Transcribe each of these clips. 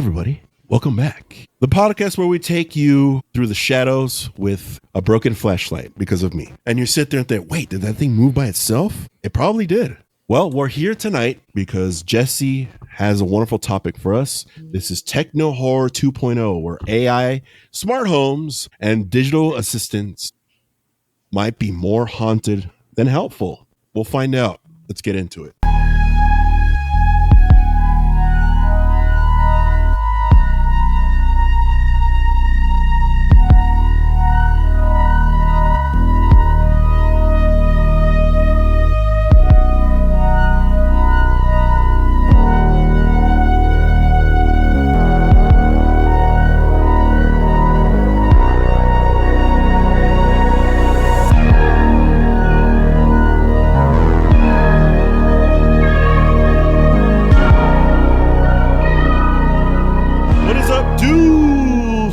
everybody. Welcome back. The podcast where we take you through the shadows with a broken flashlight because of me. And you sit there and think, wait, did that thing move by itself? It probably did. Well, we're here tonight because Jesse has a wonderful topic for us. This is Techno-Horror 2.0, where AI, smart homes, and digital assistants might be more haunted than helpful. We'll find out. Let's get into it.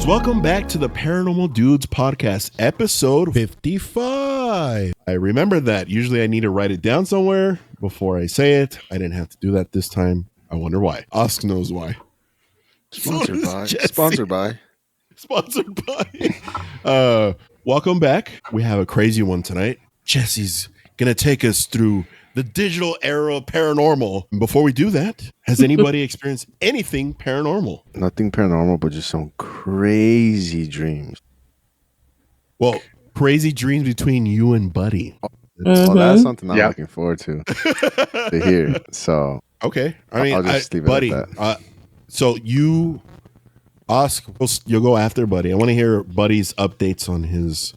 Welcome back to the Paranormal Dudes podcast, episode 55. I remember that. Usually I need to write it down somewhere before I say it. I didn't have to do that this time. I wonder why. Osk knows why. Sponsored by. Sponsored by. Welcome back. We have a crazy one tonight. Jesse's going to take us through the digital era of paranormal. Before we do that, has anybody experienced anything paranormal? Nothing paranormal, but just some crazy dreams. Well, crazy dreams between you and Buddy. Well, that's something I'm looking forward to hear. So, okay. I mean, I'll just leave it Buddy, at that. So you, Osk, you'll go after Buddy. I want to hear Buddy's updates on his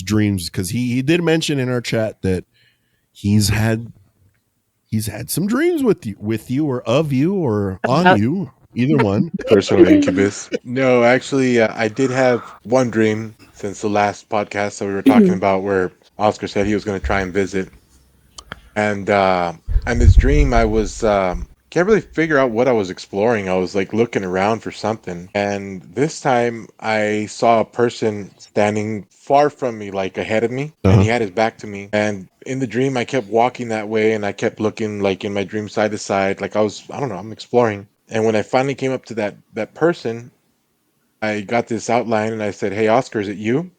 dreams, because he did mention in our chat that he's had some dreams with you or of you or on you, either one. Personal incubus. No, actually, I did have one dream since the last podcast that we were talking about, where Oscar said he was going to try and visit, and this dream, I was can't really figure out what I was exploring. I was like looking around for something, and this time I saw a person standing far from me, like ahead of me, and he had his back to me. And in the dream, I kept walking that way, and I kept looking, like in my dream, side to side, like I'm exploring. And when I finally came up to that person, I got this outline, and I said, "Hey, Oscar, is it you?"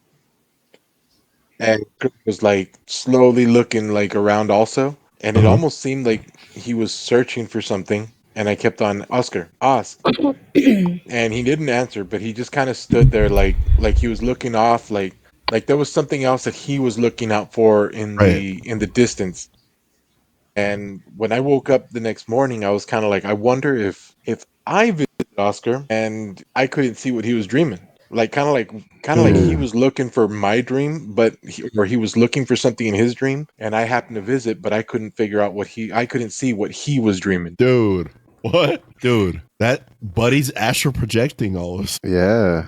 And Chris was like slowly looking like around also, and it almost seemed like he was searching for something. And I kept on, "Oscar, Osk," and he didn't answer, but he just kind of stood there, like he was looking off, like there was something else that he was looking out for in the distance. And when I woke up the next morning, I was kind of like, I wonder if I visited Oscar and I couldn't see what he was dreaming. Like kind of like he was looking for my dream, but he was looking for something in his dream, and I happened to visit, but I couldn't figure out I couldn't see what he was dreaming. Dude, what? Dude, that Buddy's astral projecting all of us. Yeah.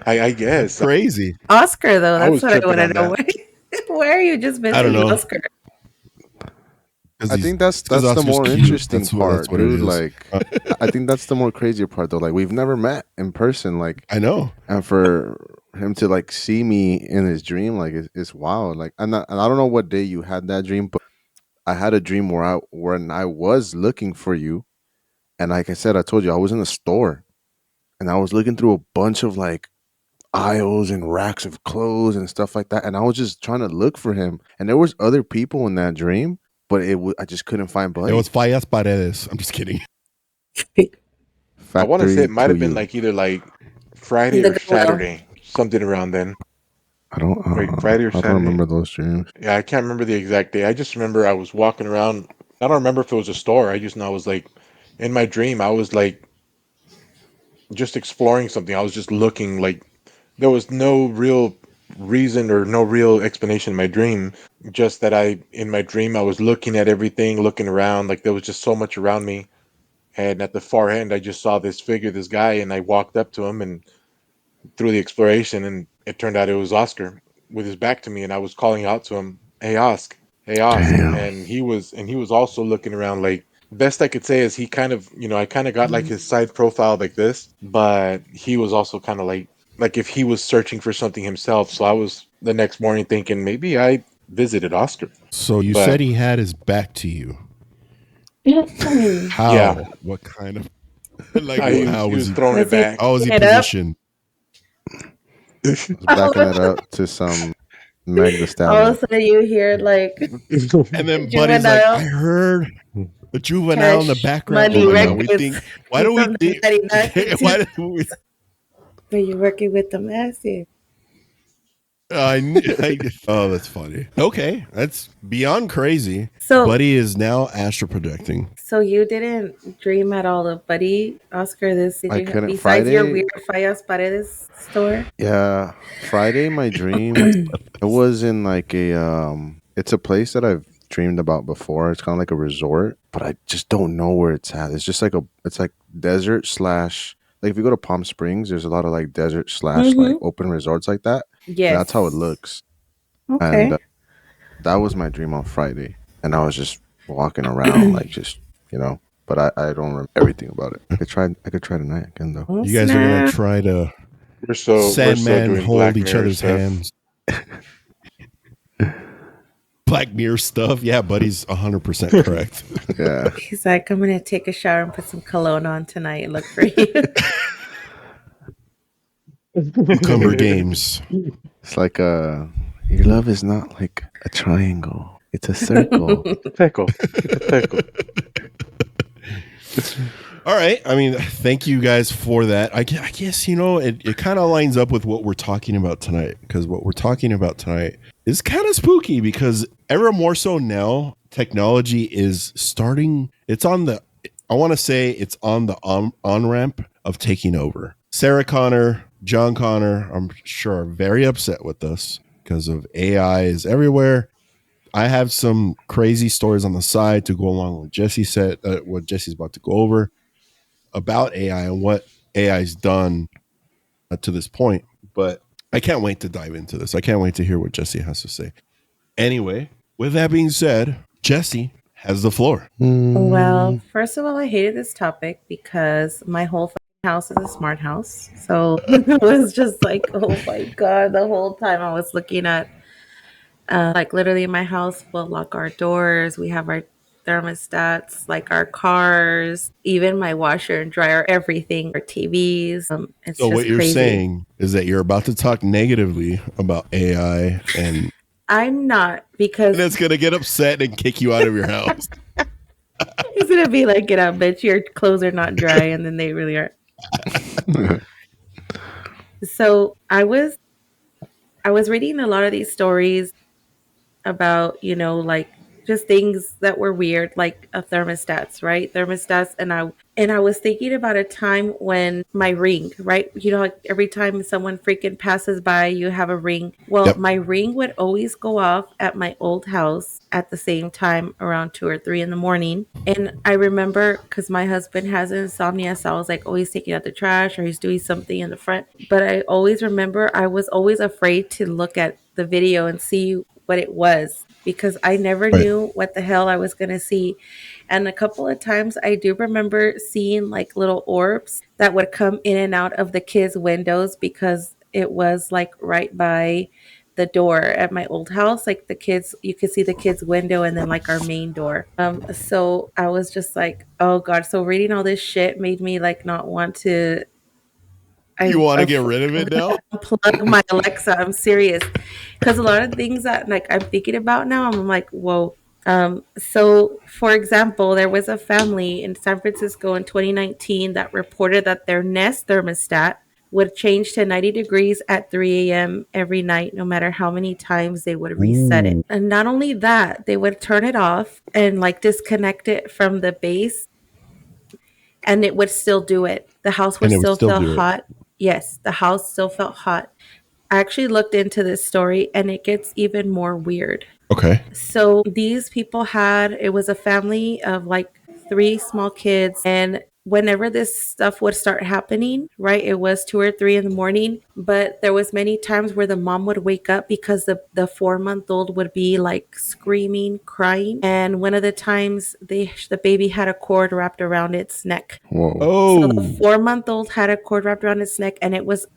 I guess. Crazy. Oscar, though, that's what I want to know. That. Why are you just visiting I don't know. Oscar? I think that's the more interesting part, dude. Like, I think that's the more crazier part, though. Like, we've never met in person. Like, I know. And for him to like see me in his dream, like, it's wild. Like, and I don't know what day you had that dream, but I had a dream when I was looking for you, and like I said, I told you I was in a store, and I was looking through a bunch of like aisles and racks of clothes and stuff like that, and I was just trying to look for him, and there was other people in that dream, but I just couldn't find Buddy. It was Fallas Paredes. I'm just kidding. I want to say it might have been like either like Friday or Saturday, something around then. Friday or Saturday. I don't remember those dreams. Yeah, I can't remember the exact day. I just remember I was walking around. I don't remember if it was a store. I just know I was like, in my dream, I was like just exploring something. I was just looking, like there was no real reason or no real explanation in my dream. Just that in my dream, I was looking at everything, looking around, like there was just so much around me. And at the far end, I just saw this figure, this guy, and I walked up to him and through the exploration, and it turned out it was Oscar with his back to me, and I was calling out to him, "Hey, Osk, hey, Osk." Damn. And he was also looking around. Like, best I could say is he kind of, I kind of got like his side profile like this, but he was also kind of like if he was searching for something himself. So I was the next morning thinking maybe I visited Oscar. So you said he had his back to you. Yeah. How? Yeah. What kind of? Like, well, how He was was he? throwing it Was he back. How was he picking it up? positioned? Backing it up to some Meg the All Stallion. of a sudden you hear like And then Buddy's like, I juvenile heard a juvenile in the cash background. money Oh yeah, we records. think. Why You do we from the think? 99 Why do we? But you're working with the massive. Oh, that's funny. Okay, that's beyond crazy. So Buddy is now astral projecting. so you didn't dream at all of Buddy Oscar this did I you couldn't. besides your Friday, weird Fallas Paredes store? yeah, Friday. My dream. It was in like It's a place that I've dreamed about before. It's kind of like a resort, but I just don't know where it's at. It's just like It's like desert slash. Like if you go to Palm Springs, there's a lot of like desert slash like Mm-hmm. open resorts like that. Yes. That's how it looks. Okay. And that was my dream on Friday, and I was just walking around like just But I don't remember everything about it. I could try tonight again though. Oh, You guys are gonna snap. try to We're so Sandman doing hold Black each Mirror other's stuff. hands. Black Mirror stuff. Yeah, Buddy's 100% correct. Yeah. He's like, I'm gonna take a shower and put some cologne on tonight and look for you. Cucumber games. It's like your love is not like a triangle. It's a circle. Pickle. Pickle. All right. I mean, thank you guys for that. I guess, it kind of lines up with what we're talking about tonight, because what we're talking about tonight is kind of spooky, because ever more so now, technology is starting. I want to say it's on the on-ramp of taking over. Sarah Connor, John Connor, I'm sure are very upset with us because of AI is everywhere. I have some crazy stories on the side to go along with Jesse said, what Jesse's about to go over about AI and what AI's done to this point. But I can't wait to dive into this. I can't wait to hear what Jesse has to say. Anyway, with that being said, Jesse has the floor. Well, first of all, I hated this topic because my whole house is a smart house. So it was just like, oh my God, the whole time I was looking at, like literally my house will lock our doors. We have our thermostats, like our cars, even my washer and dryer, everything, our TVs. It's So just what you're crazy. saying is that you're about to talk negatively about AI and I'm not, because it's going to get upset and kick you out of your house. it's going to be like, get out, bitch. Your clothes are not dry. And then they really are. So I was reading a lot of these stories about, like just things that were weird, like thermostats, right? Thermostats. And I was thinking about a time when my ring, right? Like every time someone freaking passes by, you have a ring. Well, Yep. my ring would always go off at my old house at the same time around 2 or 3 in the morning. And I remember, because my husband has insomnia, so I was like always taking out the trash or he's doing something in the front. But I always remember I was always afraid to look at the video and see what it was, because I never knew what the hell I was going to see. And a couple of times I do remember seeing like little orbs that would come in and out of the kids' windows, because it was like right by the door at my old house. Like the kids, you could see the kids' window and then like our main door. So I was just like, oh God. So reading all this shit made me like not want to. You want to get rid of it now? Unplug my Alexa. I'm serious, because a lot of things that like I'm thinking about now, I'm like, whoa. So for example, there was a family in San Francisco in 2019 that reported that their Nest thermostat would change to 90 degrees at 3 a.m. every night, no matter how many times they would reset it. And not only that, they would turn it off and like disconnect it from the base, and it would still do it. The house would still feel hot. Yes, the house still felt hot. I actually looked into this story and it gets even more weird. Okay. So these people it was a family of like 3 small kids, and whenever this stuff would start happening, right, it was 2 or 3 in the morning, but there was many times where the mom would wake up because the 4-month-old would be like screaming, crying, and one of the times the baby had a cord wrapped around its neck. Whoa. Oh. So the 4-month-old had a cord wrapped around its neck, and it was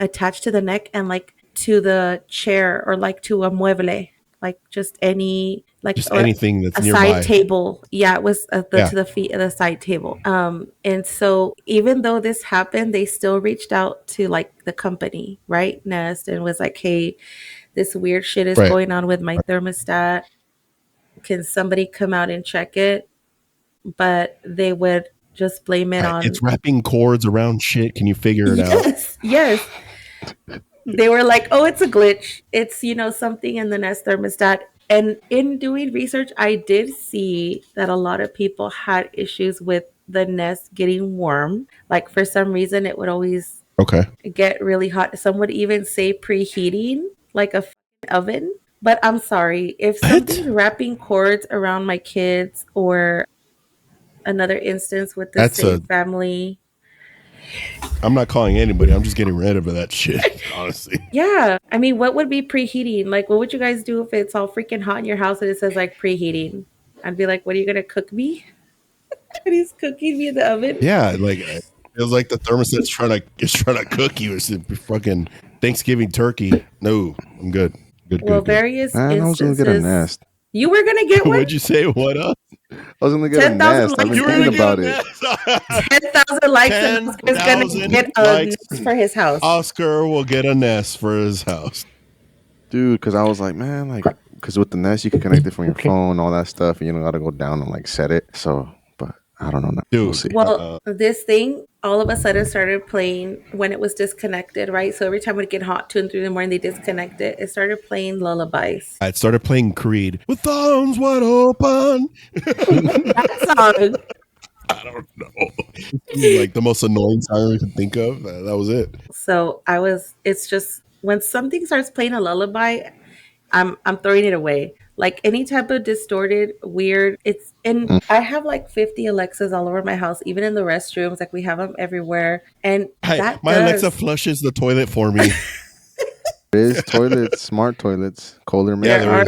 attached to the neck and like to the chair or like to a mueble, like just any like Just anything that's a nearby. side table. Yeah, it was Yeah. to the feet of the side table. And so even though this happened, they still reached out to like the company, right, Nest, and was like, "Hey, this weird shit is Right. going on with my thermostat. Can somebody come out and check it?" But they would just blame it Right. on. It's wrapping cords around shit. Can you figure it out? Yes. They were like, "Oh, it's a glitch. It's, something in the Nest thermostat." And in doing research, I did see that a lot of people had issues with the Nest getting warm. Like for some reason, it would always Okay. get really hot. Some would even say preheating, like a oven. But I'm sorry, if What? something's wrapping cords around my kids, or another instance with the That's same family. I'm not calling anybody. I'm just getting rid of that shit, honestly. Yeah. I mean, what would be preheating? Like, what would you guys do if it's all freaking hot in your house and it says like preheating? I'd be like, what are you going to cook me? And he's cooking me in the oven. Yeah, like it feels like the thermostat's trying to cook you. It's fucking Thanksgiving turkey. No, I'm good. Good. Well, various Man, I was gonna get a instances. Nest. You were going to get one? What'd you say? What up? I was gonna get a 10,000 Nest. I've likes. been You were thinking gonna about get it. a 10,000 likes and Oscar's going to 10,000 get a likes. Nest for his house. Oscar will get a Nest for his house. Dude, because I was like, man, like, because with the Nest you can connect it from your phone, all that stuff, and you don't gotta go down and like set it. So, but I don't know. Dude, We'll see. Well, this thing all of a sudden started playing when it was disconnected, right? So every time it would get hot 2 and 3 in the morning, they disconnect it. It started playing lullabies. I started playing Creed with arms wide open. That song. I don't know. Like the most annoying song I could think of. That was it. So it's just when something starts playing a lullaby, I'm throwing it away. Like any type of distorted, weird, and I have like 50 Alexas all over my house, even in the restrooms. Like we have them everywhere. And My Alexa flushes the toilet for me. There is toilets, smart toilets, Kohler man.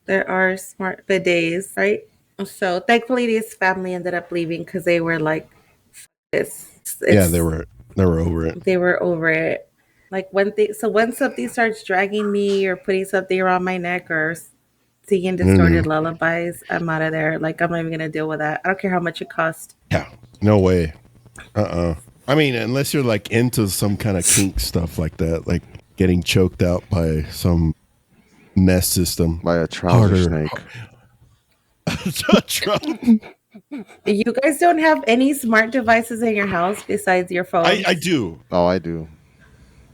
There are smart bidets, right? So thankfully this family ended up leaving because they were like, this. Yeah, they were over it. They were over it. Like when something starts dragging me or putting something around my neck or singing distorted lullabies, I'm out of there. Like I'm not even gonna deal with that. I don't care how much it costs. Yeah, no way. I mean, unless you're like into some kind of kink stuff like that, like getting choked out by some Nest system, by a trouser snake. You guys don't have any smart devices in your house besides your phone? I do. Oh, I do.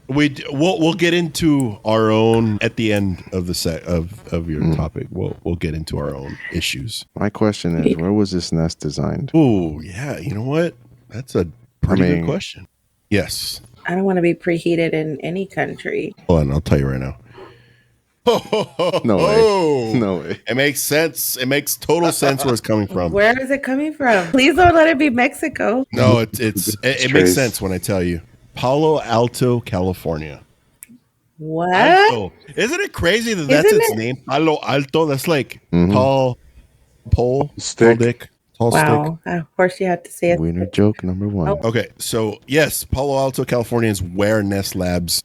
We'll get into our own at the end of the set of your topic. We'll get into our own issues. My question is, where was this Nest designed? Oh yeah, you know what? That's a pretty good question. Yes. I don't want to be preheated in any country. Hold on, I'll tell you right now. No way. No way. It makes sense. It makes total sense where it's coming from. Where is it coming from? Please don't let it be Mexico. No, it makes sense when I tell you. Palo Alto, California. What? Alto. Isn't it crazy that that's its name? Palo Alto. That's like tall pole, Stick. tall dick, tall Wow. stick. Of course you had to say it. Winner joke number 1. Okay, so yes, Palo Alto, California is where Nest Labs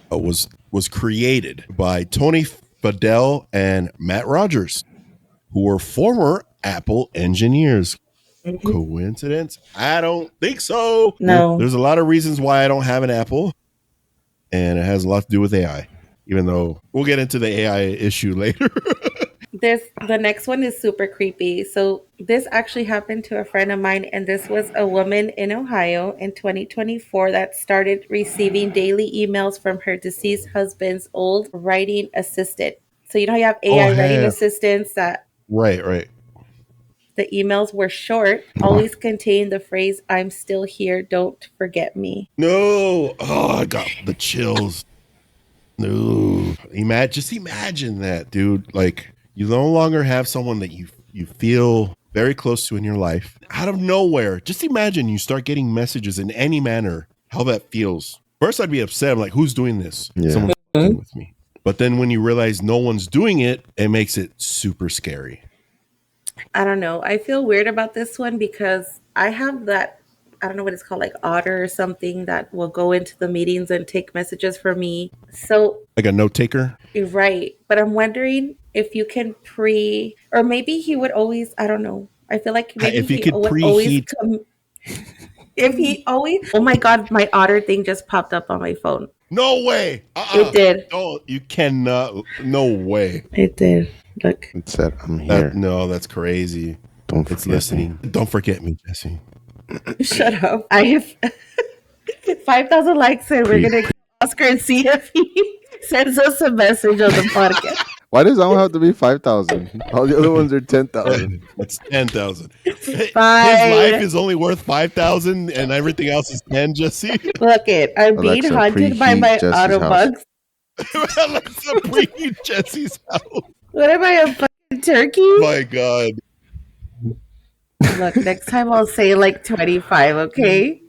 was created by Tony Fadell and Matt Rogers, who were former Apple engineers. Coincidence? I don't think so. No. There's a lot of reasons why I don't have an Apple, and it has a lot to do with AI, even though we'll get into the AI issue later. The next one is super creepy. So this actually happened to a friend of mine, and this was a woman in Ohio in 2024 that started receiving daily emails from her deceased husband's old writing assistant. So you know how you have AI writing assistants that Right. the emails were short, always contained the phrase, "I'm still here, don't forget me." No. Oh, I got the chills. No. Just imagine that, dude. Like, you no longer have someone that you feel very close to in your life. Out of nowhere, just imagine you start getting messages in any manner, how that feels. First, I'd be upset. I'm like, who's doing this? Yeah. Someone's fucking with me. But then when you realize no one's doing it, it makes it super scary. I don't know. I feel weird about this one because I have that, I don't know what it's called, like Otter or something that will go into the meetings and take messages for me. So, Like a note taker? right. But I'm wondering if you can pre, or maybe he would always, I don't know. I feel like maybe If you he could would always preheat, come. If he always, oh my God, my otter thing just popped up on my phone. no way. It did. No, you cannot. No way. It did. Look. It said, "I'm That here. no, that's crazy. Don't It's forget me." listening. Don't forget me, Jesse. Shut up. I have 5,000 likes and we're Pre- going to Oscar and see if he sends us a message on the podcast. Why does that one have to be 5,000? All the other ones are 10,000. That's 10,000. His life Fine. is only worth 5,000, and everything else is 10. Jesse, Look it. I'm being Alexa, haunted by preheat my Jesse's house. Autobugs. Alexa, preheat Jesse's house. What am I, a fucking turkey? My God. Look, next time I'll say like 25, okay?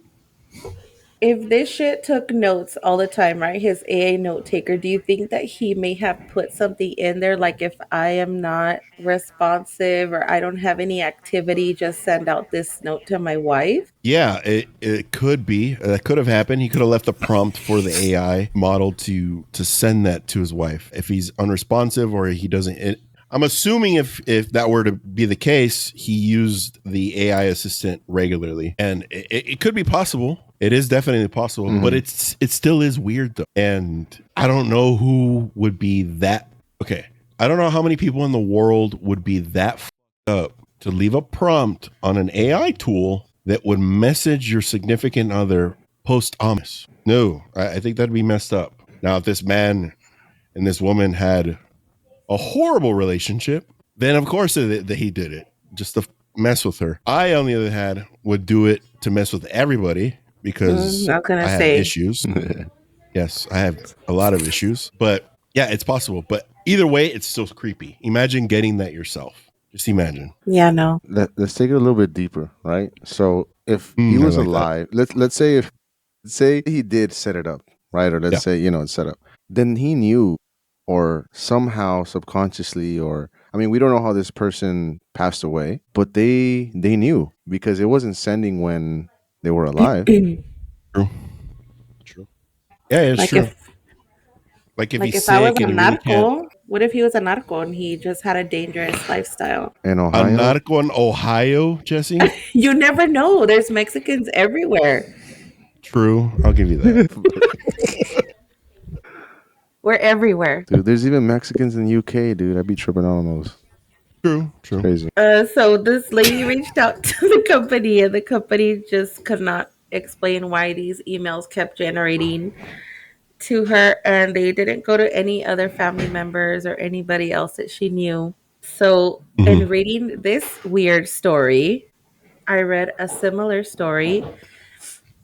If this shit took notes all the time, right? His AA note taker, do you think that he may have put something in there like if I am not responsive or I don't have any activity, just send out this note to my wife? Yeah, it could be. That could have happened. He could have left a prompt for the AI model to send that to his wife. If he's unresponsive or he doesn't, I'm assuming if that were to be the case, he used the AI assistant regularly, and it could be possible. It is definitely possible, but it still is weird though. And I don't know who would be that. Okay, I don't know how many people in the world would be that up to leave a prompt on an AI tool that would message your significant other post-ominous. No, I think that'd be messed up. Now, if this man and this woman had a horrible relationship, then of course that he did it just to mess with her. I, on the other hand, would do it to mess with everybody because Not gonna I have say. issues. Yes, I have a lot of issues, but yeah, it's possible. But either way, it's still creepy. Imagine getting that yourself. Just imagine. Yeah, no. Let's take it a little bit deeper, right? So if he I was like that. alive, let's say he did set it up, right? Or let's say it's set up. Then he knew, or somehow subconsciously, or I mean, we don't know how this person passed away, but they knew because it wasn't sending when they were alive. True. Yeah, it's Like true. if Like if like he's if I was sick a and he really can't. narco, what if he was a narco and he just had a dangerous lifestyle? In A Ohio, narco in Ohio, Jesse? You never know. There's Mexicans everywhere. True. I'll give you that. We're everywhere. dude, there's even Mexicans in the UK, dude. I'd be tripping out on those. True. Crazy. So this lady reached out to the company, and the company just could not explain why these emails kept generating to her, and they didn't go to any other family members or anybody else that she knew. So, in reading this weird story, I read a similar story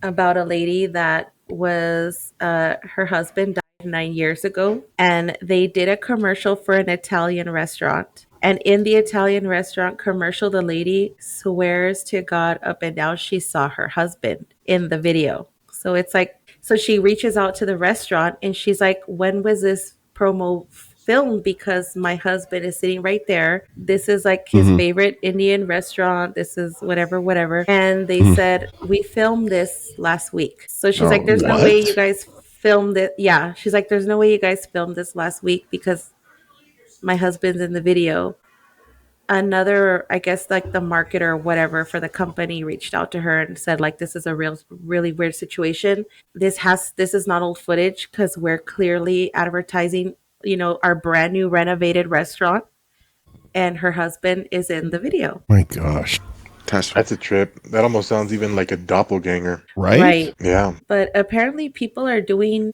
about a lady that was her husband died 9 years ago, and they did a commercial for an Italian restaurant. And in the Italian restaurant commercial, the lady swears to God up and down she saw her husband in the video. So it's like, so she reaches out to the restaurant and she's like, when was this promo filmed? Because my husband is sitting right there. This is like his favorite Indian restaurant. This is whatever. And they said, we filmed this last week. So she's like, there's no way you guys filmed it. Yeah. She's like, there's no way you guys filmed this last week because my husband's in the video. Another, I guess, like the marketer or whatever for the company reached out to her and said, like, this is a really weird situation. This is not old footage because we're clearly advertising, our brand new renovated restaurant, and her husband is in the video. My gosh. That's a trip. That almost sounds even like a doppelganger. Right? Yeah. But apparently people are doing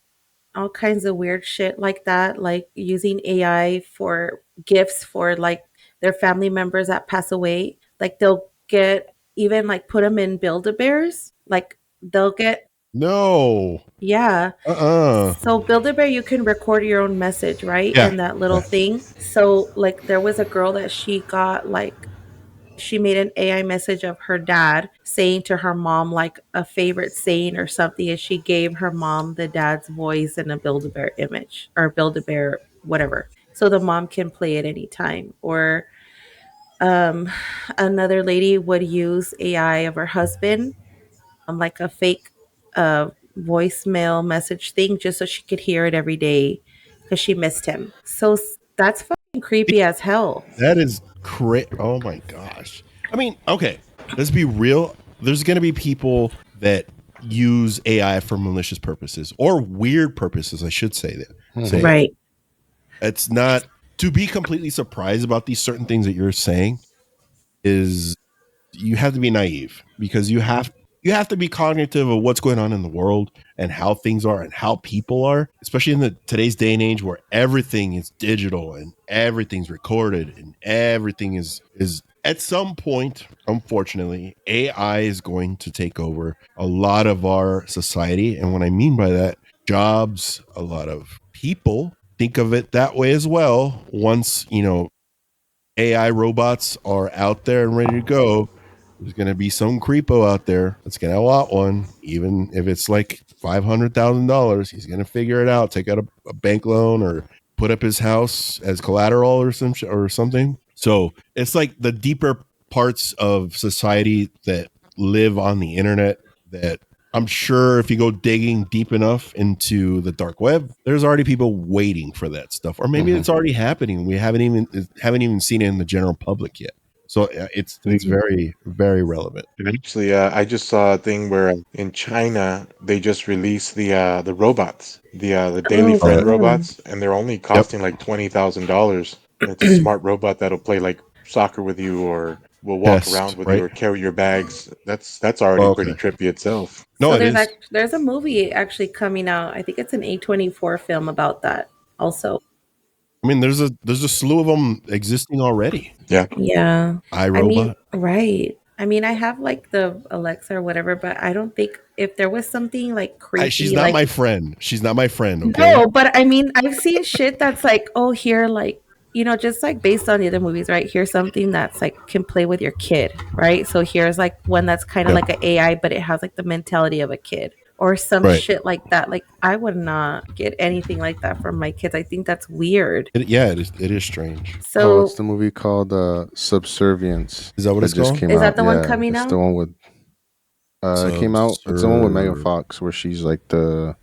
all kinds of weird shit like that, like using AI for gifts for like their family members that pass away. Like they'll get even like put them in Build-A-Bears. Like they'll get No. yeah. So Build-A-Bear, you can record your own message, right? Yeah. In that little thing. So like there was a girl that she got like she made an AI message of her dad saying to her mom like a favorite saying or something, and she gave her mom the dad's voice in a Build-A-Bear image or Build-A-Bear whatever. So the mom can play it anytime. Or another lady would use AI of her husband, like a fake voicemail message thing, just so she could hear it every day because she missed him. So that's Creepy as hell. That is crazy. Oh my gosh. I mean, okay, let's be real. There's going to be people that use AI for malicious purposes or weird purposes, I should say that. Say it. Right. It's not to be completely surprised about these certain things that you're saying is you have to be naive because you have to be cognitive of what's going on in the world and how things are and how people are, especially in the today's day and age where everything is digital and everything's recorded and everything is at some point, unfortunately, AI is going to take over a lot of our society. And what I mean by that, jobs, a lot of people think of it that way as well. Once, AI robots are out there and ready to go, there's going to be some creepo out there that's going to want one, even if it's like $500,000. He's going to figure it out, take out a bank loan or put up his house as collateral or or something. So it's like the deeper parts of society that live on the internet that I'm sure if you go digging deep enough into the dark web, there's already people waiting for that stuff, or maybe it's already happening. We haven't even seen it in the general public yet. So it's very, very relevant. Actually, I just saw a thing where in China they just released the robots, the daily Oh, friend cool. robots, and they're only Yep. costing like $20,000. And it's a smart robot that'll play like soccer with you, or will walk around Test, with you, right? or carry your bags. That's already Oh, pretty okay. trippy itself. No, So it is. there's a movie actually coming out. I think it's an A24 film about that also. I mean, there's a slew of them existing already. Yeah. Yeah. I mean, iRobot. right. I mean, I have like the Alexa or whatever, but I don't think if there was something like She's creepy, not like my friend. She's not my friend. Okay. no, but I mean, I've seen shit that's like, oh, here, like, just like based on the other movies, right? Here's something that's like can play with your kid, right? So here's like one that's kind of Yep. like an AI, but it has like the mentality of a kid or some Right. shit like that. Like, I would not get anything like that from my kids. I think that's weird. Yeah, it is. It is strange. Oh, it's So, the movie called Subservience. Is that what That it's just called? came is that out. the one Yeah, coming it's the out? one with. It came out. It's the one with Megan Fox, where she's like the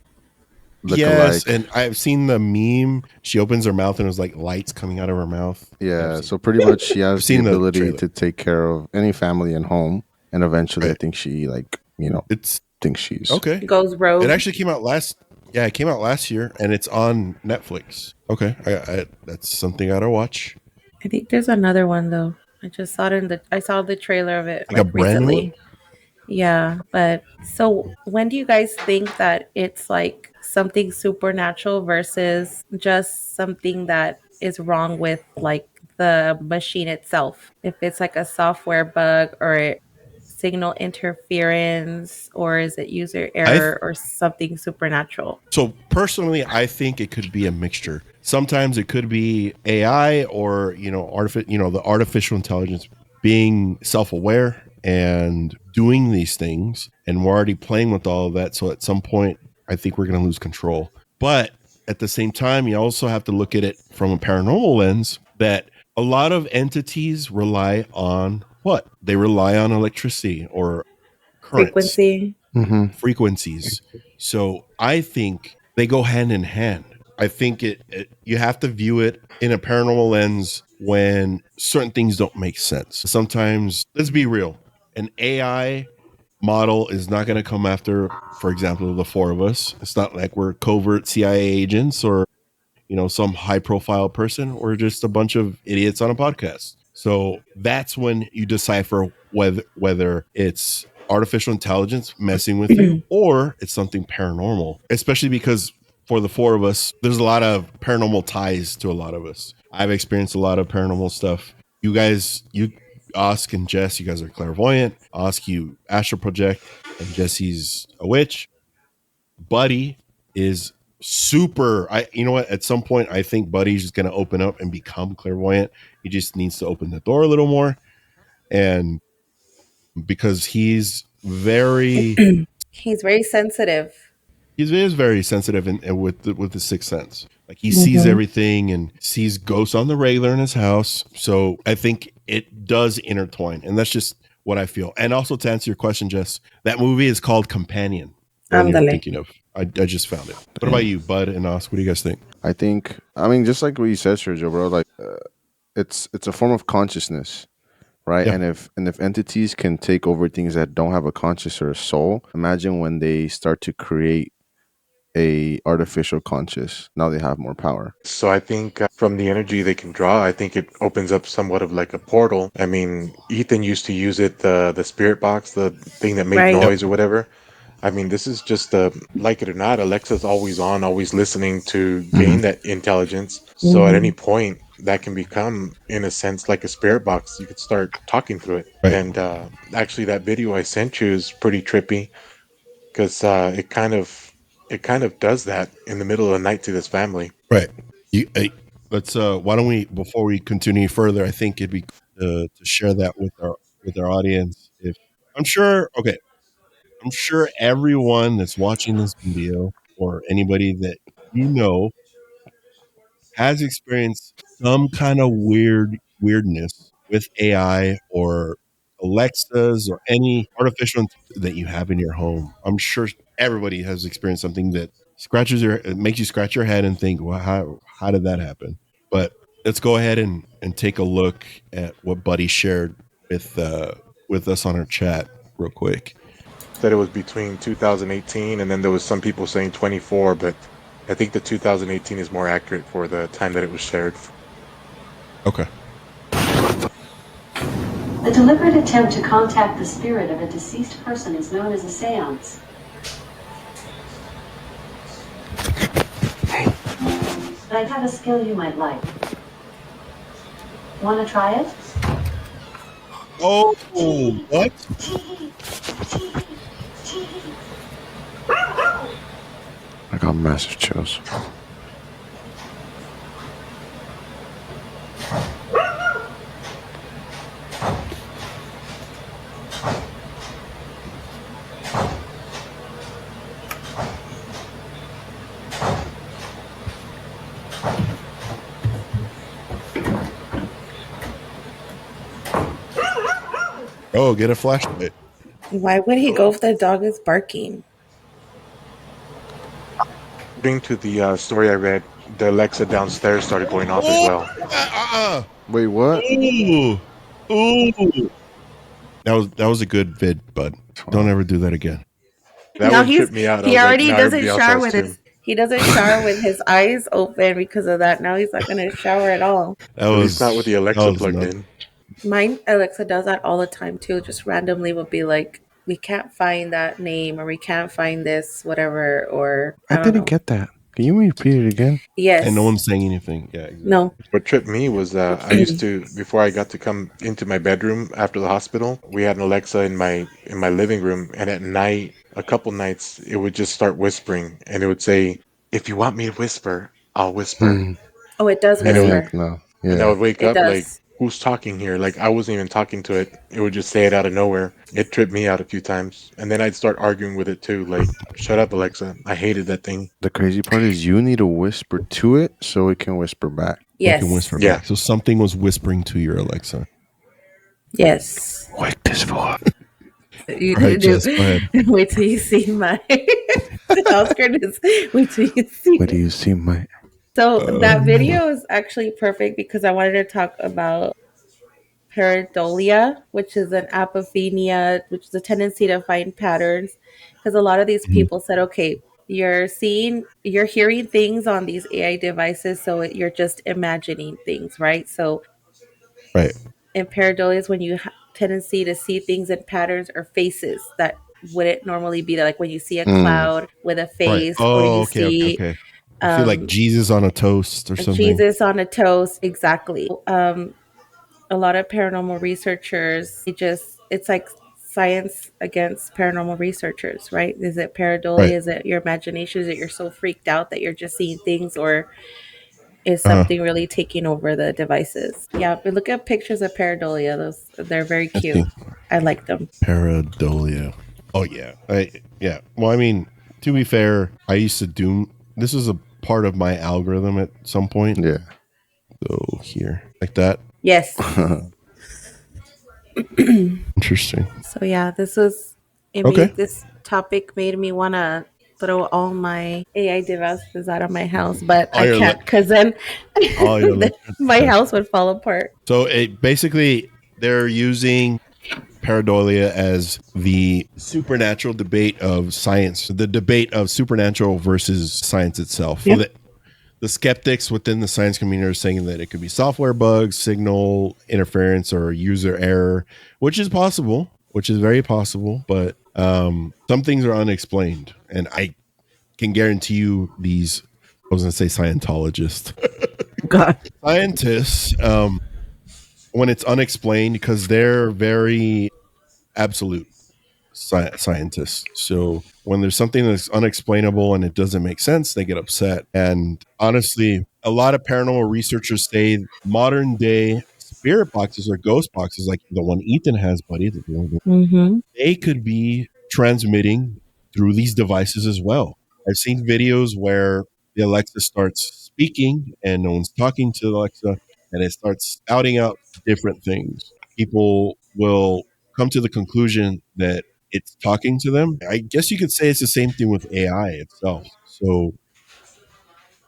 Yes, look-alike. and I've seen the meme. She opens her mouth and there's like lights coming out of her mouth. Yeah, I've so pretty much she I've has the seen the ability trailer. to take care of any family in home, and eventually, I Right. think she It's thinks she's okay. Goes It rogue. actually came out last. Yeah, it came out last year, and it's on Netflix. Okay, that's something I gotta watch. I think there's another one though. I saw the trailer of it Like a like brand new one. recently. Yeah, but so when do you guys think that it's like something supernatural versus just something that is wrong with like the machine itself? If it's like a software bug or signal interference, or is it user I th- error or something supernatural? so personally, I think it could be a mixture. Sometimes it could be AI or the artificial intelligence being self-aware and doing these things, and we're already playing with all of that. So at some point, I think we're going to lose control. But at the same time, you also have to look at it from a paranormal lens. That a lot of entities rely on what? They rely on electricity or currents, Frequency. hmm frequencies. So I think they go hand in hand. I think you have to view it in a paranormal lens when certain things don't make sense. Sometimes, let's be real, an AI model is not going to come after, for example, the four of us. It's not like we're covert CIA agents or some high profile person. We're just a bunch of idiots on a podcast. So that's when you decipher whether it's artificial intelligence messing with you or it's something paranormal, especially because for the four of us, there's a lot of paranormal ties to a lot of us. I've experienced a lot of paranormal stuff. You guys, Osk and Jess, you guys are clairvoyant. Osk, you astral project, and Jesse's a witch. Buddy is super. You know what? At some point, I think Buddy's just going to open up and become clairvoyant. He just needs to open the door a little more, and because He's very sensitive. he is very sensitive and with the sixth sense. Like he sees Mhm. everything and sees ghosts on the regular in his house. So I think it does intertwine, and that's just what I feel. And also to answer your question, Jess, that movie is called Companion. one you're Ándale. thinking of. I just found it. What about you, Bud and Os? What do you guys think? I think, I mean, just like what you said, Sergio, bro. Like, it's a form of consciousness, right? Yeah. And if entities can take over things that don't have a conscious or a soul, imagine when they start to create a artificial conscious. Now they have more power. So I think from the energy they can draw, I think it opens up somewhat of like a portal. I mean, Ethan used to use it, the spirit box, the thing that made Right. Yep. noise or whatever. I mean, this is just like it or not, Alexa's always on, always listening to Mhm. gain that intelligence. So at Mhm. any point, that can become, in a sense, like a spirit box. You could start talking through it. Right. And actually, that video I sent you is pretty trippy because it kind of does that in the middle of the night to this family. Right. Let's why don't we, before we continue further, I think it'd be to share that with our audience. If I'm sure, okay, I'm sure everyone that's watching this video or anybody that you know has experienced some kind of weirdness with AI or Alexas or any artificial that you have in your home. I'm sure everybody has experienced something that it makes you scratch your head and think, well, how did that happen? But let's go ahead and take a look at what Buddy shared with us on our chat real quick. Said it was between 2018, and then there was some people saying 24, but I think the 2018 is more accurate for the time that it was shared. Okay. A deliberate attempt to contact the spirit of a deceased person is known as a seance. But I have a skill you might like. Want to try it? Oh, what? I got massive chills. Oh, get a flashlight. Why would he go if the dog is barking? According to the story I read, the Alexa downstairs started going off as well. Wait, what? Ooh. Ooh. That was a good vid, bud. Don't ever do that again. That Now one tripped me out. I he was like, already no, doesn't everybody else shower has with too. he doesn't shower with his eyes open because of that. Now he's not going to shower at all. At least not with the That Alexa was plugged nuts. in. Mine Alexa does that all the time too. Just randomly will be like, "We can't find that name, or we can't find this, whatever." Or I I don't didn't know. get that. Can you repeat it again? Yes. And no one's saying anything. Yeah, exactly. No. What tripped me was I used to, before I got to come into my bedroom after the hospital, we had an Alexa in my living room, and at night, a couple nights, it would just start whispering, and it would say, "If you want me to whisper, I'll whisper." Hmm. Oh, it does And it was, whisper. Heck no. and I Yeah. would wake It up like, does. "Who's talking here?" Like I wasn't even talking to it. It would just say it out of nowhere. It tripped me out a few times, and then I'd start arguing with it too. Like, "Shut up, Alexa! I hated that thing." The crazy part is you need to whisper to it so it can whisper back. They can whisper Yes. Yeah. back. So something was whispering to your Alexa. Yes. Wake this fool up. You All right, do. Jess, go ahead. Wait till you see my Oscar. Wait till you see. What do you see, my? So that Uh, video is actually perfect because I wanted to talk about pareidolia, which is an apophenia, which is a tendency to find patterns. Because a lot of these Mhm. people said, okay, you're hearing things on these AI devices, so you're just imagining things, right? So Right. in pareidolia is when you have tendency to see things in patterns or faces that wouldn't normally be there, like when you see a Mm. cloud with a Right. face, or Oh, you okay, okay, see okay. I feel like Jesus on a toast or something. Jesus on a toast. Exactly. A lot of paranormal researchers, it's like science against paranormal researchers, right? Is it pareidolia? Right. Is it your imagination? Is it you're so freaked out that you're just seeing things, or is Uh-huh. something really taking over the devices? Yeah, but look at pictures of pareidolia. They're very Let's cute. see. I like them. Pareidolia. Oh yeah. Yeah. Well, I mean, to be fair, I used to do this is a part of my algorithm at some point. Yeah. So here. Like that. Yes. Interesting. So yeah, this was it Okay. made this topic made me want to throw all my AI devices out of my house, but All I your can't because then all your electric my devices. house would fall apart. So it basically they're using pareidolia as the supernatural debate of science, the debate of supernatural versus science itself. Yep. So that the skeptics within the science community are saying that it could be software bugs, signal interference, or user error, which is possible, which is very possible. But some things are unexplained, and I can guarantee you these. I was going to say Scientologists, God. scientists. When it's unexplained, because they're very absolute scientists. So when there's something that's unexplainable and it doesn't make sense, they get upset. And honestly, a lot of paranormal researchers say modern day spirit boxes or ghost boxes, like the one Ethan has, buddy, Mm-hmm. they could be transmitting through these devices as well. I've seen videos where the Alexa starts speaking and no one's talking to Alexa and it starts spouting out different things. People will come to the conclusion that it's talking to them. I guess you could say it's the same thing with AI itself. So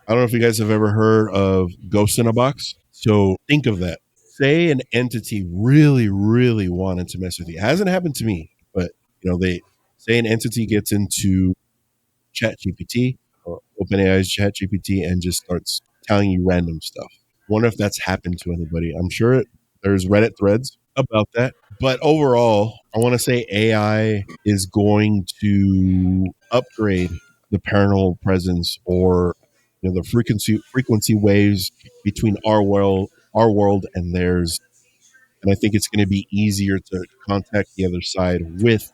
I don't know if you guys have ever heard of Ghost in a Box. So think of that. Say an entity really, really wanted to mess with you. It hasn't happened to me, but they say an entity gets into ChatGPT or OpenAI's ChatGPT and just starts telling you random stuff. Wonder if that's happened to anybody. I'm sure there's Reddit threads about that. But overall, I want to say AI is going to upgrade the paranormal presence, or the frequency waves between our world and theirs. And I think it's going to be easier to contact the other side with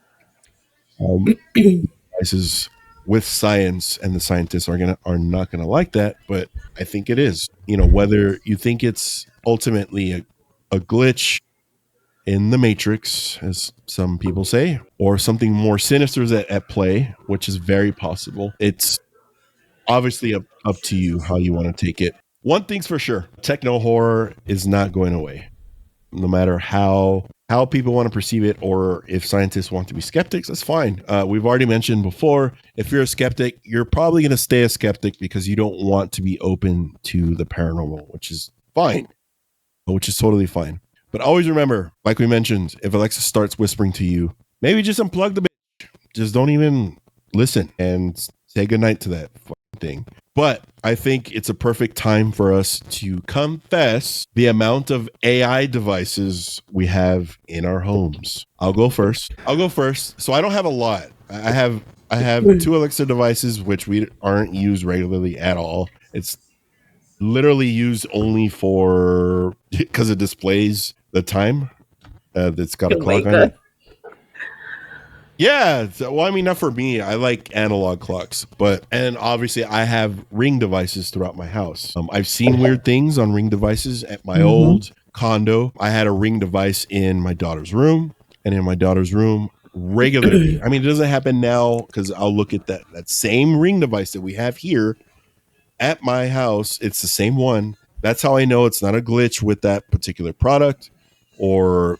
devices, with science, and the scientists are not gonna like that, but I think it is. Whether you think it's ultimately a glitch in the matrix, as some people say, or something more sinister is at play, which is very possible. It's obviously up to you how you want to take it. One thing's for sure, techno horror is not going away, no matter how people want to perceive it, or if scientists want to be skeptics. That's fine. We've already mentioned before, if you're a skeptic, you're probably going to stay a skeptic because you don't want to be open to the paranormal, which is fine, which is totally fine. But always remember, like we mentioned, if Alexa starts whispering to you, maybe just unplug the bitch. Just don't even listen and say goodnight to that thing. But I think it's a perfect time for us to confess the amount of AI devices we have in our homes. I'll go first. So I don't have a lot. I have two Alexa devices, which we aren't used regularly at all. It's literally used only for because it displays the time. That's got a Oh clock my on it. God. Yeah, well, I mean, not for me. I like analog clocks, and obviously I have Ring devices throughout my house. I've seen weird things on Ring devices at my old condo. I had a Ring device in my daughter's room, and in my daughter's room regularly. I mean, it doesn't happen now because I'll look at that same Ring device that we have here at my house. It's the same one. That's how I know it's not a glitch with that particular product or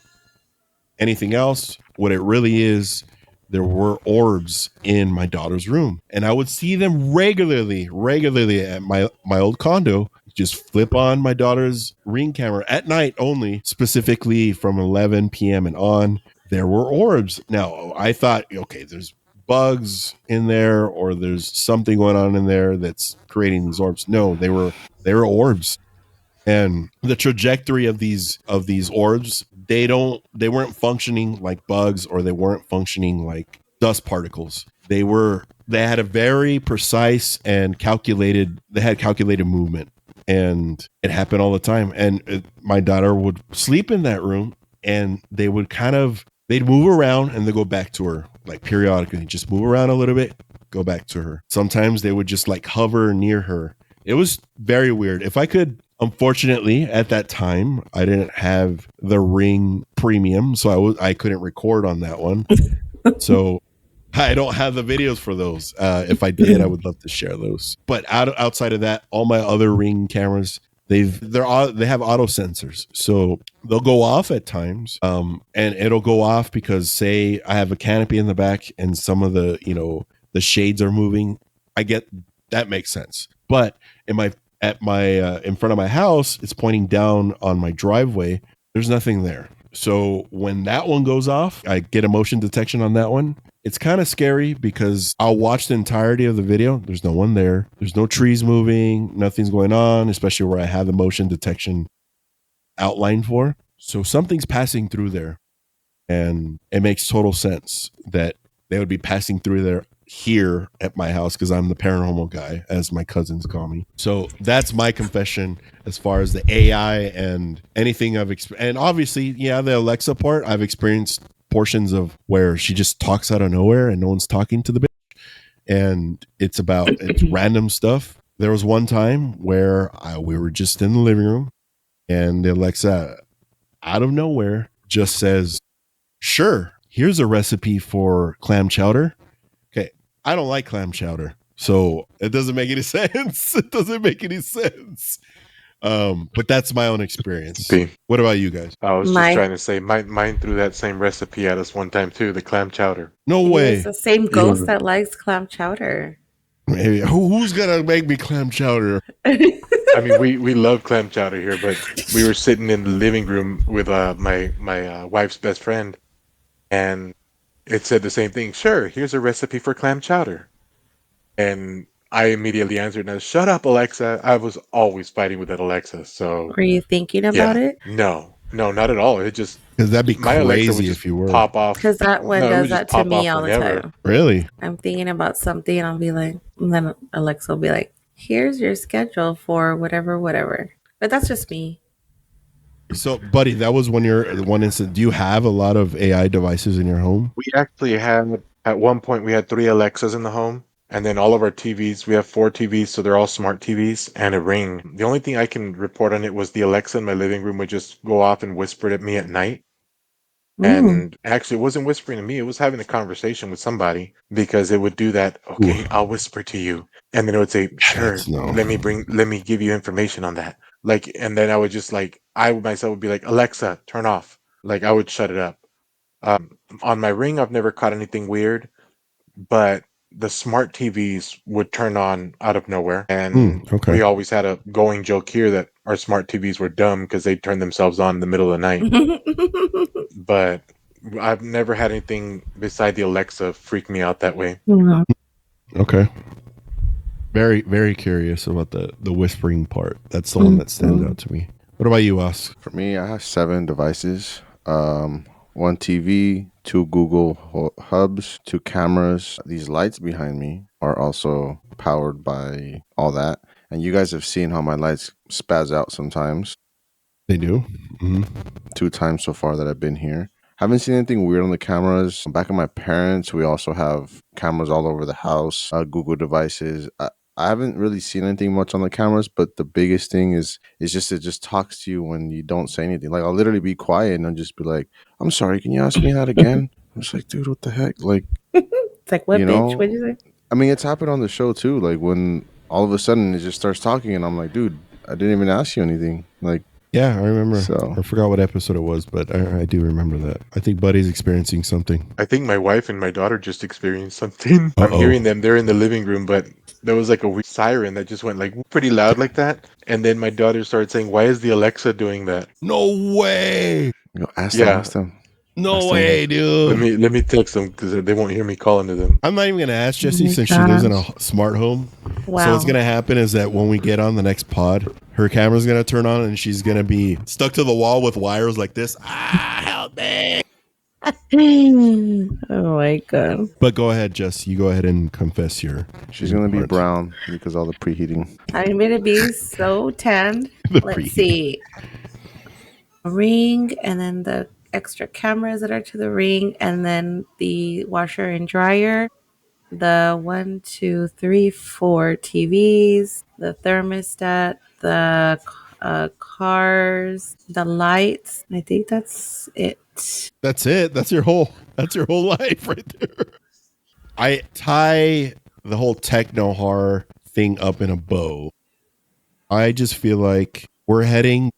anything else. What it really is, there were orbs in my daughter's room, and I would see them regularly at my old condo. Just flip on my daughter's Ring camera at night only, specifically from 11 p.m. and on. There were orbs. Now I thought, okay, there's bugs in there, or there's something going on in there that's creating these orbs. No, they were orbs. And the trajectory of these orbs, they weren't functioning like bugs, or they weren't functioning like dust particles. They had a very precise and calculated movement, and it happened all the time. And my daughter would sleep in that room, and they'd move around and they go back to her, like periodically, just move around a little bit, go back to her. Sometimes they would just like hover near her. It was very weird. If I could, unfortunately, at that time, I didn't have the Ring Premium, so I couldn't record on that one. So I don't have the videos for those. If I did, I would love to share those. But outside of that, all my other Ring cameras, they have auto sensors, so they'll go off at times, and it'll go off because, say, I have a canopy in the back and some of the the shades are moving. I get that makes sense, but in front of my house, it's pointing down on my driveway. There's nothing there. So when that one goes off, I get a motion detection on that one. It's kind of scary because I'll watch the entirety of the video. There's no one there. There's no trees moving. Nothing's going on, especially where I have the motion detection outlined for. So something's passing through there. And it makes total sense that they would be passing through there here at my house because I'm the paranormal guy, as my cousins call me. So that's my confession as far as the AI and anything I've experienced. And obviously, yeah, the Alexa part, I've experienced portions of where she just talks out of nowhere and no one's talking to the bitch. And it's random stuff. There was one time where we were just in the living room and the Alexa out of nowhere just says, "Sure, here's a recipe for clam chowder." Okay, I don't like clam chowder, so it doesn't make any sense. It doesn't make any sense. But that's my own experience. What about you guys? I was just trying to say, mine threw that same recipe at us one time too, the clam chowder. No way. It's the same ghost that likes clam chowder. Maybe. Who's gonna make me clam chowder? I mean, we love clam chowder here, but we were sitting in the living room with my wife's best friend, and it said the same thing. "Sure, here's a recipe for clam chowder." And I immediately answered, "Now shut up, Alexa." I was always fighting with that Alexa. So were you thinking about it? No, not at all. It just, because that'd be my Alexa would crazy just if you were. pop off. Because that one does that to me all the time. Really? I'm thinking about something and I'll be like, and then Alexa will be like, "Here's your schedule for whatever." But that's just me. So, buddy, that was one instance. Do you have a lot of AI devices in your home? We actually had, at one point, we had 3 Alexas in the home. And then all of our TVs, we have 4 TVs, so they're all smart TVs, and a Ring. The only thing I can report on it was the Alexa in my living room would just go off and whisper at me at night. And actually, it wasn't whispering to me. It was having a conversation with somebody, because it would do that. "Okay, I'll whisper to you." And then it would say, "Sure, let me give you information on that." Like, and then I would just I myself would be like, "Alexa, turn off." Like, I would shut it up. On my Ring, I've never caught anything weird, but the smart TVs would turn on out of nowhere. And we always had a going joke here that our smart TVs were dumb because they'd turn themselves on in the middle of the night. But I've never had anything beside the Alexa freak me out that way. Okay. Very, very curious about the whispering part. That's the one that stands out to me. What about you, Os? For me, I have 7 devices. 1 TV, 2 Google hubs, 2 cameras. These lights behind me are also powered by all that. And you guys have seen how my lights spaz out sometimes. They do? 2 times so far that I've been here. Haven't seen anything weird on the cameras. Back at my parents, we also have cameras all over the house, Google devices. I haven't really seen anything much on the cameras, but the biggest thing is just it just talks to you when you don't say anything. Like, I'll literally be quiet and I'll just be like, "I'm sorry, can you ask me that again?" I'm just like, dude, what the heck? Like, it's like, what, bitch? What'd you say? I mean, it's happened on the show too. Like, when all of a sudden it just starts talking and I'm like, dude, I didn't even ask you anything. Like, yeah, I remember. So I forgot what episode it was, but I do remember that. I think Buddy's experiencing something. I think my wife and my daughter just experienced something. I'm hearing them. They're in the living room, but there was like a weird siren that just went like pretty loud like that. And then my daughter started saying, "Why is the Alexa doing that?" No way. Ask them. No way, dude. Let me text them because they won't hear me calling to them. I'm not even going to ask Jessie since she lives in a smart home. Wow. So what's going to happen is that when we get on the next pod, her camera's going to turn on and she's going to be stuck to the wall with wires like this. Help me. Oh my God. But go ahead, Jess. You go ahead and confess She's going to be brown because all the preheating. I'm going to be so tanned. Let's see. A Ring, and then the extra cameras that are to the Ring, and then the washer and dryer, the 1, 2, 3, 4 TVs, the thermostat, the cars, the lights. I think that's it. That's it. That's your whole life right there. I tie the whole techno horror thing up in a bow. I just feel like we're heading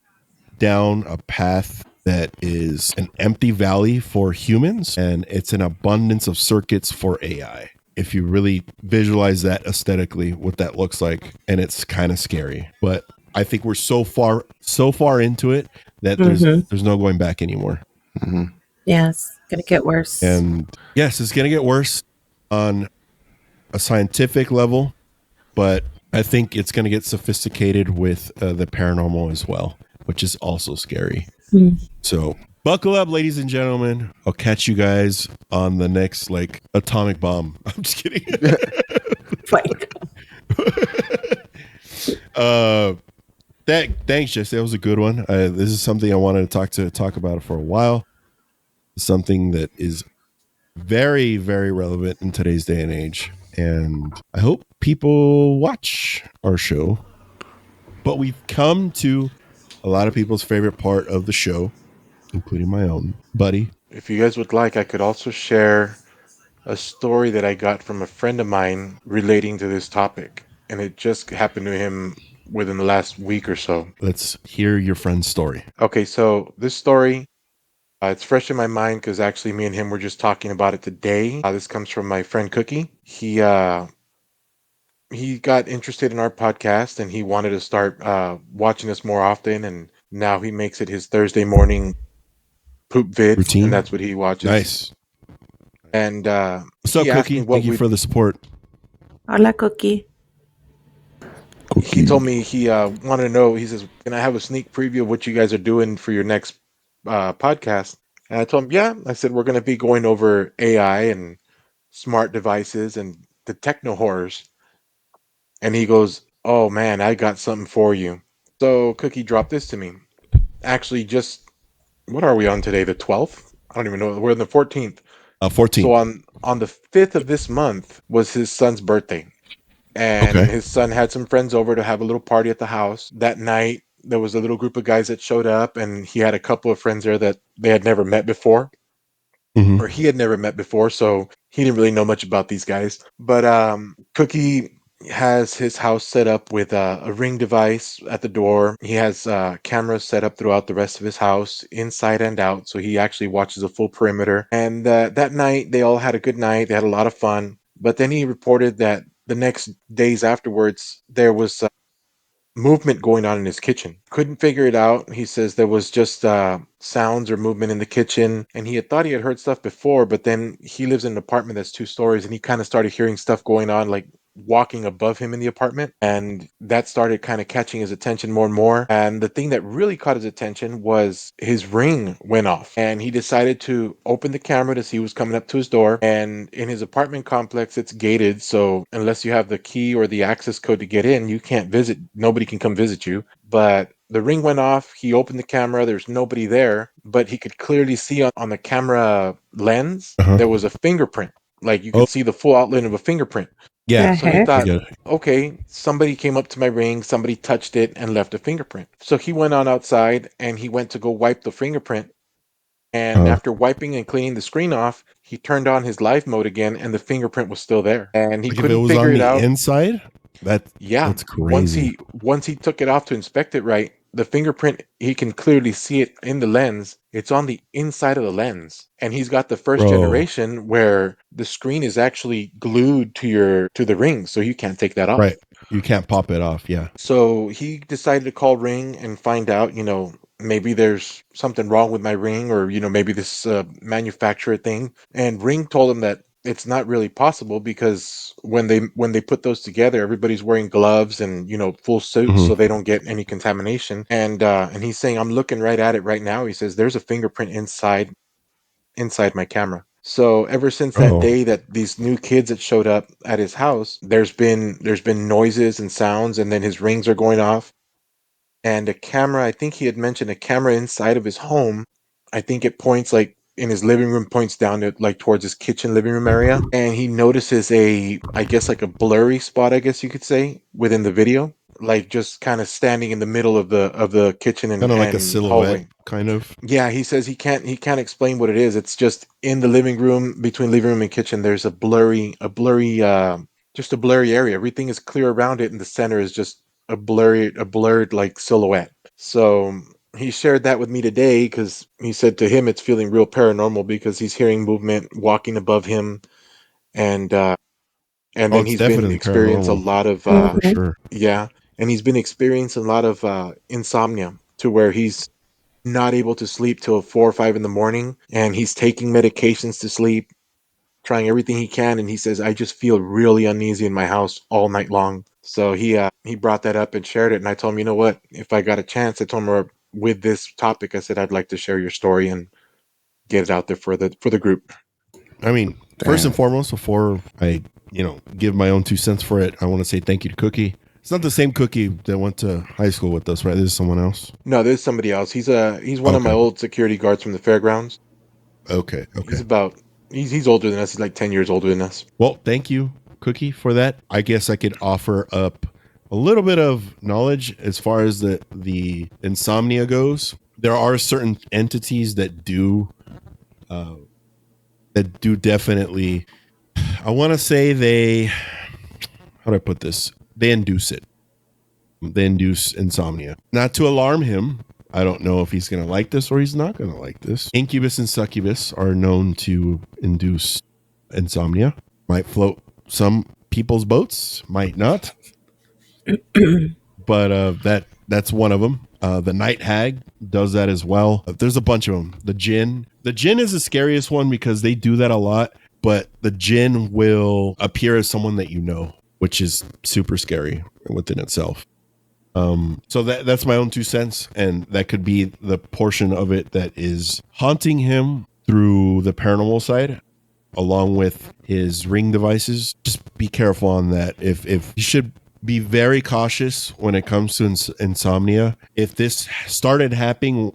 down a path that is an empty valley for humans, and it's an abundance of circuits for AI. If you really visualize that aesthetically, what that looks like, and it's kind of scary. But I think we're so far into it that there's no going back anymore. Mm-hmm. Yes, gonna get worse. And yes, it's going to get worse on a scientific level, but I think it's going to get sophisticated with the paranormal as well, which is also scary. So buckle up, ladies and gentlemen. I'll catch you guys on the next atomic bomb. I'm just kidding. Thanks, Jesse. That was a good one. This is something I wanted to talk about for a while. Something that is very, very relevant in today's day and age. And I hope people watch our show. But we've come to a lot of people's favorite part of the show, including my own. Buddy. If you guys would like, I could also share a story that I got from a friend of mine relating to this topic. And it just happened to him within the last week or so. Let's hear your friend's story. Okay, so this story, it's fresh in my mind because actually me and him were just talking about it today. This comes from my friend Cookie. He got interested in our podcast and he wanted to start watching us more often. And now he makes it his Thursday morning poop vids, Routine. and that's what he watches. Nice. And what's up, he asked Cookie? me what Thank you for the support. Hola, Cookie. He told me he wanted to know. He says, "Can I have a sneak preview of what you guys are doing for your next podcast?" And I told him, "Yeah." I said, "We're going to be going over AI and smart devices and the techno horrors." And he goes, "Oh man, I got something for you." So Cookie dropped this to me. Actually, just what are we on today? The 12th? I don't even know. We're on the 14th. 14th. So on the 5th of this month was his son's birthday. And his son had some friends over to have a little party at the house. That night, there was a little group of guys that showed up, and he had a couple of friends there that they had never met before, or he had never met before, so he didn't really know much about these guys. But Cookie has his house set up with a ring device at the door. He has cameras set up throughout the rest of his house, inside and out, so he actually watches a full perimeter. And that night, they all had a good night. They had a lot of fun. But then he reported that the next days afterwards, there was movement going on in his kitchen. Couldn't figure it out. He says there was just sounds or movement in the kitchen, and he had thought he had heard stuff before, but then he lives in an apartment that's 2 stories, and he kind of started hearing stuff going on, like walking above him in the apartment, and that started kind of catching his attention more and more. And the thing that really caught his attention was his ring went off, and he decided to open the camera to see who was coming up to his door. And in his apartment complex, it's gated, so unless you have the key or the access code to get in, you can't visit. Nobody can come visit you. But the ring went off. He opened the camera. There's nobody there, but he could clearly see on the camera lens there was a fingerprint. Like you could see the full outline of a fingerprint. Yeah. So he heck? thought, okay, somebody came up to my ring, somebody touched it and left a fingerprint. So he went on outside and he went to go wipe the fingerprint. And after wiping and cleaning the screen off, he turned on his live mode again and the fingerprint was still there. And he Like if it couldn't was figure on it the out. inside, Yeah. that's crazy. Once he took it off to inspect it right, the fingerprint, he can clearly see it in the lens. It's on the inside of the lens. And he's got the first generation where the screen is actually glued to the ring, so you can't take that off. Right. You can't pop it off. Yeah. So he decided to call Ring and find out, maybe there's something wrong with my ring, or, maybe this manufacturer thing. And Ring told him that it's not really possible because when they put those together, everybody's wearing gloves and, full suits so they don't get any contamination. And he's saying, I'm looking right at it right now. He says, there's a fingerprint inside my camera. So ever since that day that these new kids that showed up at his house, there's been noises and sounds, and then his rings are going off. And a camera, I think he had mentioned a camera inside of his home. I think it points like in his living room, points down to like towards his kitchen living room area. And he notices I guess like a blurry spot, I guess you could say, within the video. Like just kind of standing in the middle of the kitchen and Kind of like a silhouette, hallway. kind of. Yeah, he says he can't explain what it is. It's just in the living room, between living room and kitchen, there's a blurry just a blurry area. Everything is clear around it, and the center is just a blurred like silhouette. So he shared that with me today because he said to him it's feeling real paranormal because he's hearing movement walking above him, and Oh, then it's he's been definitely experiencing a paranormal lot of for Mhm. sure. yeah, and he's been experiencing a lot of insomnia to where he's not able to sleep till 4 or 5 in the morning, and he's taking medications to sleep, trying everything he can, and he says I just feel really uneasy in my house all night long. So he brought that up and shared it, and I told him, you know what, if I got a chance, I told him with this topic, I said I'd like to share your story and get it out there for the group. I mean, first and Damn. foremost, before I, give my own 2 cents for it, I want to say thank you to Cookie. It's not the same Cookie that went to high school with us, right? This is someone else. No, there's somebody else. He's one of my Okay. old security guards from the fairgrounds. Okay. He's Okay. about he's older than us. He's like 10 years older than us. Well, thank you, Cookie, for that. I guess I could offer up a little bit of knowledge as far as the insomnia goes. There are certain entities uh, that do definitely. I want to say how do I put this? They induce it. They induce insomnia. Not to alarm him. I don't know if he's going to like this or he's not going to like this. Incubus and succubus are known to induce insomnia. Might float some people's boats, might not. But that's one of them. The night hag does that as well. There's a bunch of them. The jinn is the scariest one because they do that a lot. But the jinn will appear as someone that you know, which is super scary within itself. So that's my own 2 cents, and that could be the portion of it that is haunting him through the paranormal side, along with his ring devices. Just be careful on that. If you should be very cautious when it comes to insomnia. If this started happening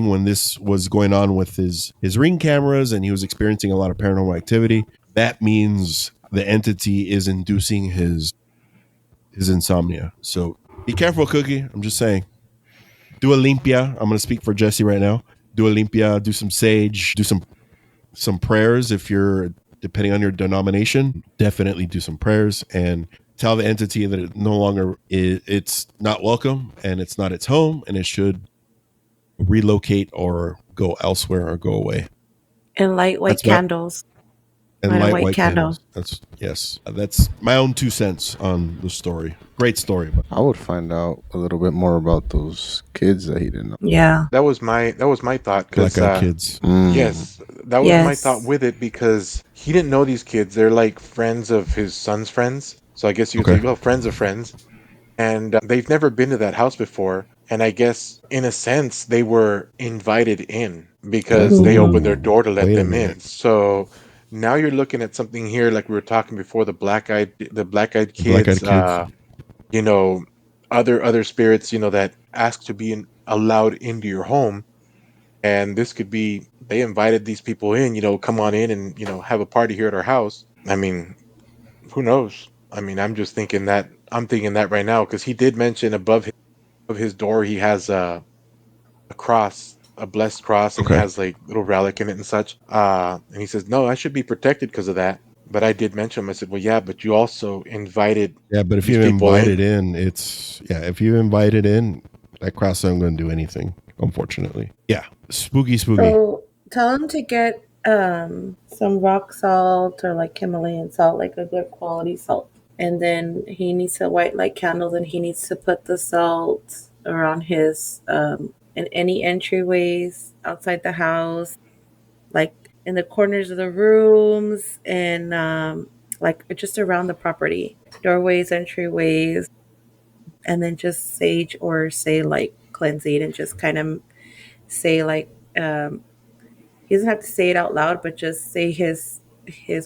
when this was going on with his ring cameras and he was experiencing a lot of paranormal activity, that means the entity is inducing his insomnia. So be careful, Cookie. I'm just saying. Do a limpia. I'm going to speak for Jesse right now. Do a limpia. Do some sage. Do some prayers if you're depending on your denomination. Definitely do some prayers and tell the entity that it no longer it's not welcome and it's not its home and it should relocate or go elsewhere or go away. And light white That's my candles. and Light a light white white candle. candles. That's my own 2 cents on the story. Great story. I would find out a little bit more about those kids that he didn't know. Yeah. That was my thought Black because eyed kids. yes, that was my thought Yes. with it because he didn't know these kids. They're like friends of his son's friends. So I guess you could Okay. say, well, friends of friends. And they've never been to that house before. And I guess, in a sense, they were invited in because they opened their Ooh. door to let Wait a them in. minute. So now you're looking at something here, like we were talking before, the black-eyed Black eyed kids, kids. you know, other spirits, that ask to be allowed into your home. And this could be they invited these people in, come on in and have a party here at our house. I mean, who knows? I mean, I'm thinking that right now because he did mention above his door he has a cross, a blessed cross, and it Okay. has like little relic in it and such. And he says, no, I should be protected because of that. But I did mention him. I said, well, yeah, but you also invited Yeah, but if these you people invite it in. in, if you invite it in, that cross isn't going to do anything, unfortunately. Yeah, spooky. So tell him to get some rock salt or like Himalayan salt, like a good quality salt. And then he needs to white light candles and he needs to put the salt around his in any entryways outside the house, like in the corners of the rooms and like just around the property. Doorways, entryways, and then just sage or say like cleansing and just kind of say like he doesn't have to say it out loud, but just say his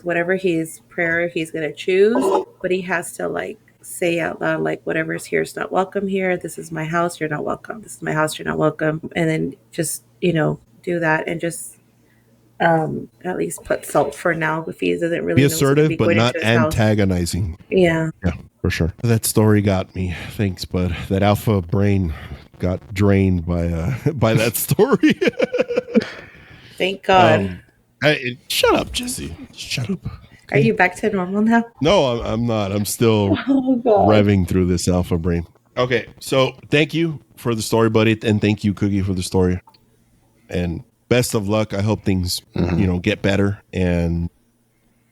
whatever his prayer he's gonna choose. But he has to like say out loud like whatever's here is not welcome here. This is my house. You're not welcome. This is my house. You're not welcome. And then just do that and just at least put salt for now if he doesn't Be really know what's gonna assertive, be but going not into his house. antagonizing. Yeah. Yeah, for sure. That story got me. Thanks, bud. That alpha brain got drained by by that story. Thank God. Shut up, Jesse. Shut up. Are Okay. you back to normal now? No, I'm not. I'm still Oh God. revving through this alpha brain. Okay, so thank you for the story, buddy, and thank you, Cookie, for the story. And best of luck. I hope things, get better. And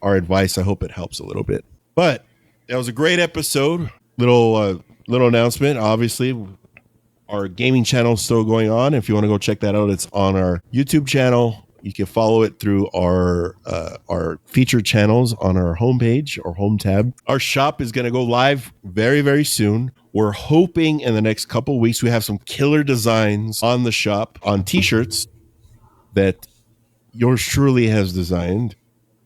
our advice, I hope it helps a little bit. But that was a great episode. Little announcement. Obviously, our gaming channel is still going on. If you want to go check that out, it's on our YouTube channel. You can follow it through our featured channels on our homepage or home tab. Our shop is going to go live very, very soon. We're hoping in the next couple of weeks we have some killer designs on the shop on t-shirts that yours truly has designed.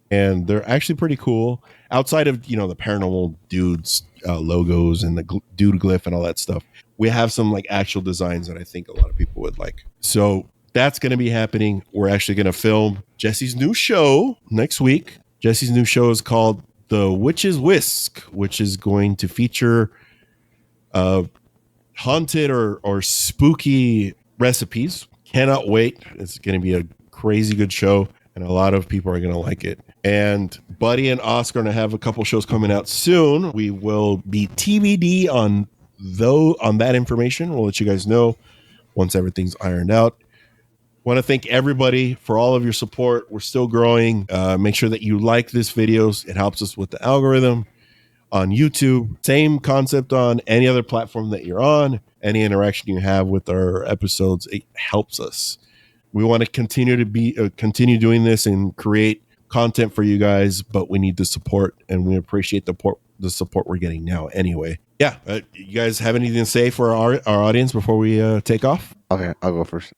And they're actually pretty cool. Outside of, the Paranormal Dudes logos and the dude glyph and all that stuff, we have some like actual designs that I think a lot of people would like. So that's going to be happening. We're actually going to film Jesse's new show next week. Jesse's new show is called The Witch's Whisk, which is going to feature haunted or spooky recipes. Cannot wait. It's going to be a crazy good show, and a lot of people are going to like it. And Buddy and Oscar are going to have a couple shows coming out soon. We will be TBD on that information. We'll let you guys know once everything's ironed out. Want to thank everybody for all of your support. We're still growing. Make sure that you like this videos. It helps us with the algorithm on YouTube. Same concept on any other platform that you're on. Any interaction you have with our episodes, it helps us. We want to continue doing this and create content for you guys, but we need the support, and we appreciate the support we're getting now anyway. Yeah, you guys have anything to say for our audience before we take off? Okay, I'll go first.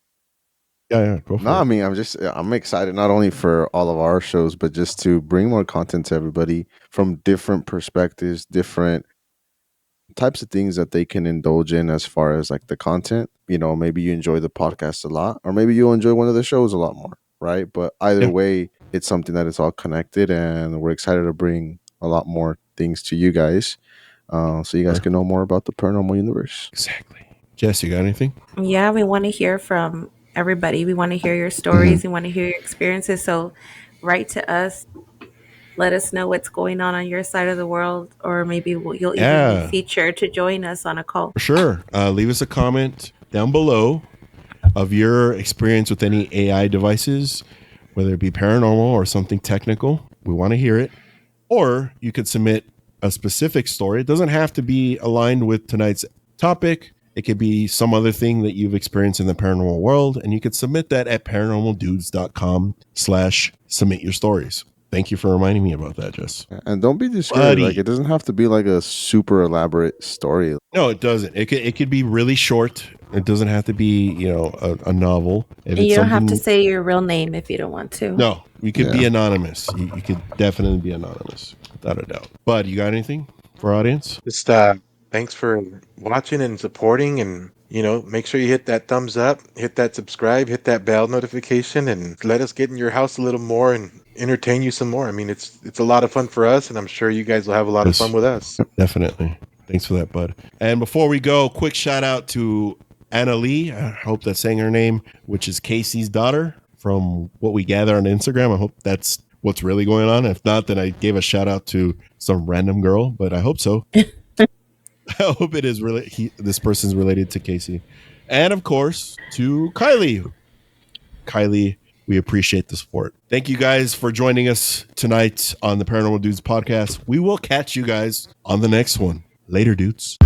Yeah, go for it. I mean, I'm excited not only for all of our shows, but just to bring more content to everybody from different perspectives, different types of things that they can indulge in as far as like the content. Maybe you enjoy the podcast a lot, or maybe you'll enjoy one of the shows a lot more, right? But either way, it's something that is all connected, and we're excited to bring a lot more things to you guys, so you guys can know more about the paranormal universe. Exactly. Jess, you got anything? Yeah, we want to hear from everybody. We want to hear your stories. We want to hear your experiences. So write to us. Let us know what's going on your side of the world, or maybe you'll even be featured to join us on a call. For sure. Leave us a comment down below of your experience with any AI devices, whether it be paranormal or something technical. We want to hear it. Or you could submit a specific story. It doesn't have to be aligned with tonight's topic. It could be some other thing that you've experienced in the paranormal world, and you could submit that at paranormaldudes.com/submit your stories. Thank you for reminding me about that, Jess. And don't be discouraged. Like, it doesn't have to be like a super elaborate story. No, it doesn't. It could be really short. It doesn't have to be, a novel. And you don't have to say your real name if you don't want to. No, you could be anonymous. You could definitely be anonymous, without a doubt. Bud, you got anything for our audience? Just thanks for watching and supporting, and make sure you hit that thumbs up, hit that subscribe, hit that bell notification, and let us get in your house a little more and entertain you some more. I mean, it's a lot of fun for us, and I'm sure you guys will have a lot of fun with us. Definitely. Thanks for that, Bud. And before we go, quick shout out to Anna Lee. I hope that's saying her name, which is Casey's daughter. From what we gather on Instagram, I hope that's what's really going on. If not, then I gave a shout out to some random girl, but I hope so. I hope it is really this person's related to Casey. And of course, to Kylie. Kylie, we appreciate the support. Thank you guys for joining us tonight on the Paranormal Dudes podcast. We will catch you guys on the next one. Later, dudes.